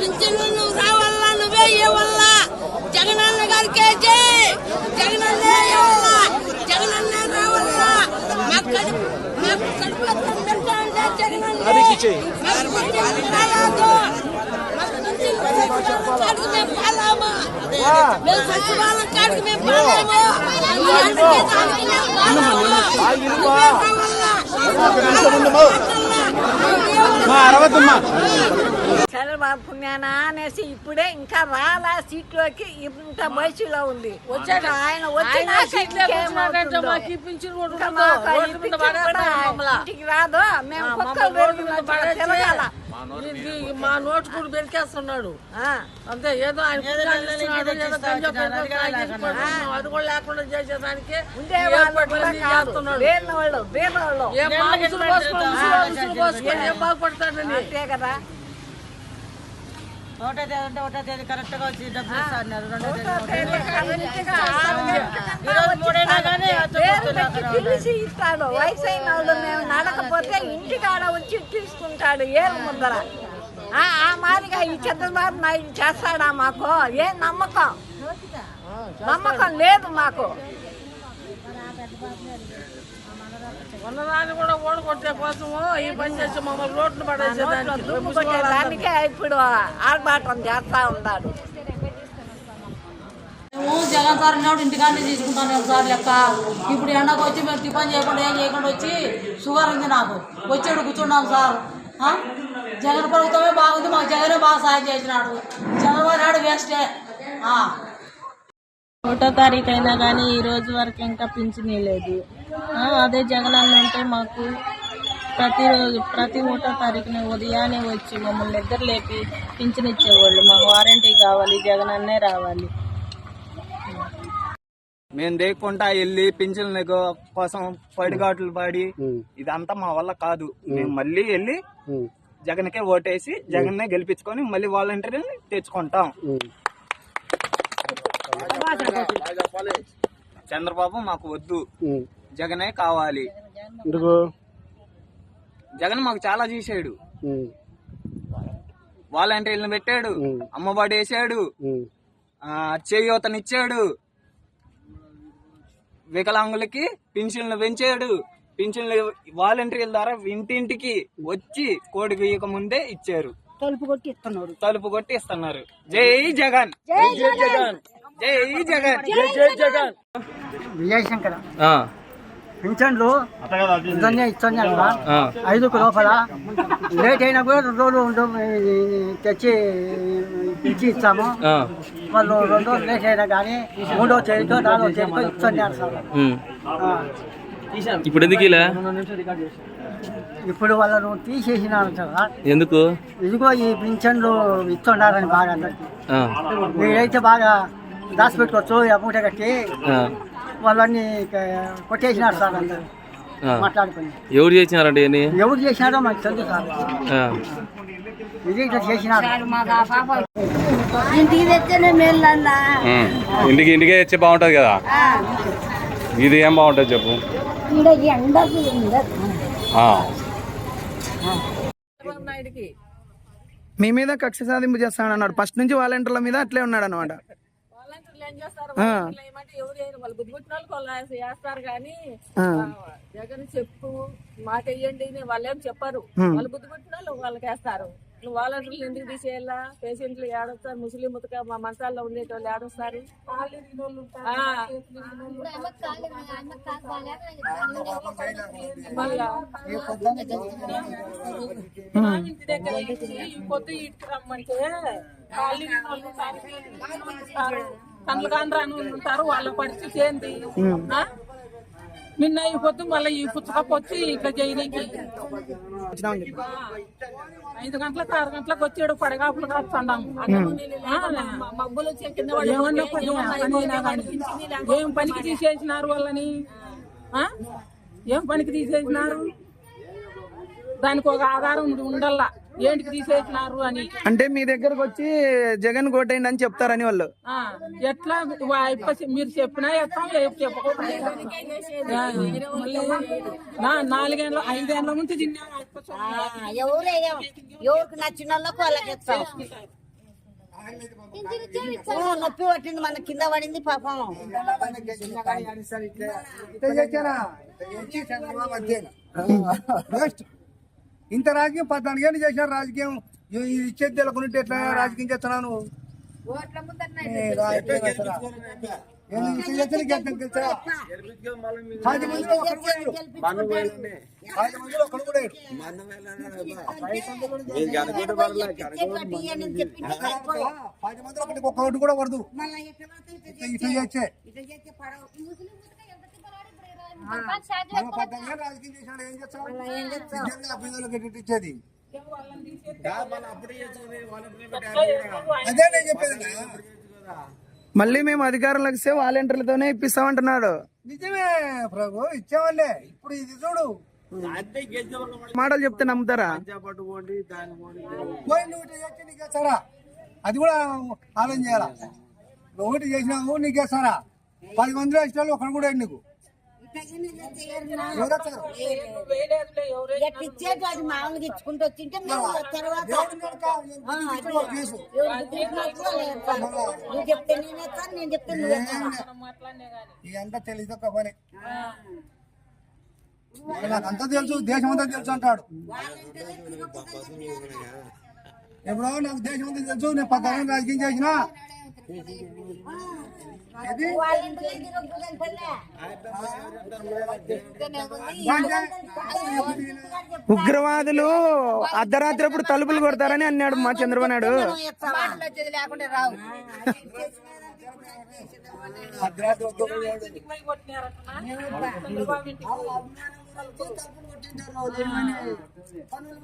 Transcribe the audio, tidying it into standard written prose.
పింఛను నువ్వు రావాలా, నువ్వే ఇవ్వాలా. జగనన్న గారికి జై, జగనన్నే ఇవ్వాలా, జగనన్నే రావాలా. మాకు కడుపు సచివాలయం కాడికి మేము చంద్రబాబు పుణ్యానా అనేసి ఇప్పుడే ఇంకా రాలా సీట్లోకి, ఇంత వయసులో ఉంది. ఆయన వచ్చిన ఇంటికి రాదు. మేము తిరగాల. మా నోటు కూడా బెరికేస్తున్నాడు అంతే. ఏదో ఆయన అది కూడా లేకుండా చేసేదానికి ఏం బాగుపడతాడని అంతే కదా. ఒకటో తేదీ అంటే ఒకటో తేదీ కరెక్ట్ గా వచ్చి డబ్బులు ఇస్తున్నారు. పిలిచి ఇస్తాడు. వయసు అయిన వాళ్ళు మేము నడకపోతే ఇంటికాడ వచ్చి తీసుకుంటాడు ఏళ్ళ ముందర. ఆ మాదిరిగా ఈ చంద్రబాబు నాయుడు చేస్తాడా? మాకు ఏ నమ్మకం లేదు మాకు. ఉన్నదాన్ని కూడా ఓడగొట్టే కోసము ఈ పని చేసి మమ్మల్ని రోడ్లు పడేసేదానికే ఇప్పుడు ఆర్భాటం చేస్తా ఉన్నాడు. మేము జగన్ సార్ ఉన్నప్పుడు ఇంటికాన్ని తీసుకుంటాను సార్ లెక్క. ఇప్పుడు ఎండకు వచ్చి మేము టిఫిన్ చేయకుండా ఏం చేయకుండా వచ్చి షుగర్ ఉంది నాకు, వచ్చాడు కూర్చున్నాం సార్. జగన్ ప్రభుత్వమే బాగుంది, మాకు జగనే బాగా సాయం చేసినాడు. చంద్రబాబు నాయుడు వేస్టే. ఒకటో తారీఖు అయినా కానీ ఈ రోజు వరకు ఇంకా పింఛనీ లేదు. అదే జగన్ అన్న ఉంటే మాకు ప్రతిరోజు ప్రతి ఒకటో తారీఖున ఉదయాన్నే వచ్చి మమ్మల్ని నిద్ర లేపి పింఛన్ ఇచ్చేవాళ్ళు. మాకు వారంటీ కావాలి, జగన్ అన్నే రావాలి. మేము దేక్కుంటా వెళ్ళి పింఛన్ల కోసం పడిగాట్లు పడి ఇదంతా మా వల్ల కాదు. మేము మళ్ళీ వెళ్ళి జగన్కే ఓటేసి జగన్నే గెలిపించుకొని మళ్ళీ వాలంటీర్ని తెచ్చుకుంటాం. చంద్రబాబు మాకు వద్దు, జగనే కావాలి. జగన్ మాకు చాలా చేశాడు. వాలంటీర్లను పెట్టాడు, అమ్మఒడి వేసాడు, చేయూతనిచ్చాడు, వికలాంగులకి పింఛన్లు పెంచాడు. పింఛన్లు వాలంటీర్ల ద్వారా ఇంటింటికి వచ్చి కోడి గీయక ముందే ఇచ్చారు. తలుపు కొట్టి ఇస్తున్నారు. జై జగన్, జై జగన్, జై జగన్, జై జగన్. విజయశంకర పింఛన్లు ఇస్తున్నాయి కదా, 5కు లోపల లేట్ అయినా కూడా 2 రోజులు తెచ్చి ఇచ్చి ఇస్తాము. వాళ్ళు 2 రోజులు లేట్ అయినా కానీ 3వ తేదీతో 4వ తేదీతో ఇస్తున్నారు సార్. ఇప్పుడు ఎందుకు ఇలా? ఇప్పుడు వాళ్ళను తీసేసినారు సార్. ఎందుకు? ఇదిగో ఈ పింఛన్లు ఇస్తున్నారని బాగా అందరికి. వీడైతే బాగా దాచిపెట్టుకోవచ్చు అమౌంట్ కట్టి, వాళ్ళని కొట్టేసినారు సార్ అందరు మాట్లాడుకుని. ఎవరు చేసినారండి? ఎవరు చేసినారో మాకు తెలుసు సార్. ఇది ఇట్లా చేసినారు. ఇంటికి తెచ్చేనే మేలన్నా. ఇంటికే తెచ్చే బాగుంటది కదా. ఇది ఏం బాగుంటుంది చెప్పు. మీ మీద కక్ష సాధింపు చేస్తానన్నాడు. ఫస్ట్ నుంచి వాలంటీర్ల మీద అట్లే ఉన్నాడు అనమాట. వాళ్ళు బుద్ధిముట్టిన వాళ్ళు వేస్తారు కానీ జగన్ చెప్పు మాట వేయండి వాళ్ళేం చెప్పారు. వాళ్ళు బుద్ధిముట్టిన వాళ్ళకి వేస్తారు. వాలంటీర్లు ఎందుకు తీసేయాలా? పేషెంట్లు ఏడొస్తారు, ముస్లిం మా మంచాల్లో ఉండేటోళ్ళు ఏడొస్తారు. మళ్ళా ఇంటి దగ్గర పొద్దు ఇటుకు రమ్మంటే కళ్ళు కాని ఉంటారు. వాళ్ళ పరిస్థితి ఏంటి? నిన్న ఈ పొద్దు మళ్ళీ ఈ పుచ్చకపోచ్చి ఇట్లా చేయడానికి 5 గంటలకు 6 గంటలకు వచ్చాడు. పడగాపులు కాస్తున్నాము. ఏం పనికి తీసేసినారు వాళ్ళని? ఏం పనికి తీసేసినారు? దానికి ఒక ఆధారం ఉండల్లా ఏంటికి తీసేసినారు అని. అంటే మీ దగ్గరకు వచ్చి జగన్ కోటేయండి అని చెప్తారని వాళ్ళు. ఎట్లా మీరు చెప్పినా ఎత్తాం, చెప్పకుండా 4 ఏళ్ళ 5 ఏళ్ళ నుంచి తిన్నాము. ఎవరికి నచ్చిన వాళ్ళకు వాళ్ళకి నొప్పి పట్టింది మన కింద పడింది పాపం. ఇంత రాజకీయం 14 ఏళ్ళు చేశారు రాజకీయం. ఇచ్చేది తెలుకుంటే ఎట్లా రాజకీయం చేస్తున్నాను. ఒక్కటి కూడా పడదు ఇట్లా చేస్తే. రాజకీయం చేశాడు ఏం చేస్తాం ఇచ్చేది. అదే నేను చెప్పేది. మళ్ళీ మేము అధికారంలోకి వస్తే వాలంటీర్లతోనే ఇప్పిస్తామంటున్నాడు. నిజమే ప్రభు, ఇచ్చేవాళ్ళే. ఇప్పుడు ఇది చూడు, మాటలు చెప్తే నమ్ముతారా? పోయి నువ్వు చేసి నీకేస్తారా? అది కూడా ఆలోచన చేయాలా. నువ్వు ఒకటి చేసినావు నీకేస్తారా? 10 మందిలో ఇష్టాలు ఒకరు కూడా నీకు ఇచ్చేది అది మామూలుగా ఇచ్చుకుంటూ వచ్చింటే తర్వాత నువ్వు చెప్తే నేనేస్తాను, నేను చెప్తే ఇదంతా తెలియదు ఒక పని. నాకంతా తెలుసు, దేశం అంతా తెలుసు అంటాడు. ఎప్పుడో నాకు దేశం అంతా తెలుసు, నేను 14 రాజకీయం చేసినా. ఉగ్రవాదులు అర్ధరాత్రి అప్పుడు తలుపులు కొడతారని అన్నాడు మా చంద్రబాబు నాయుడు. లేకుండా రావు. పనులు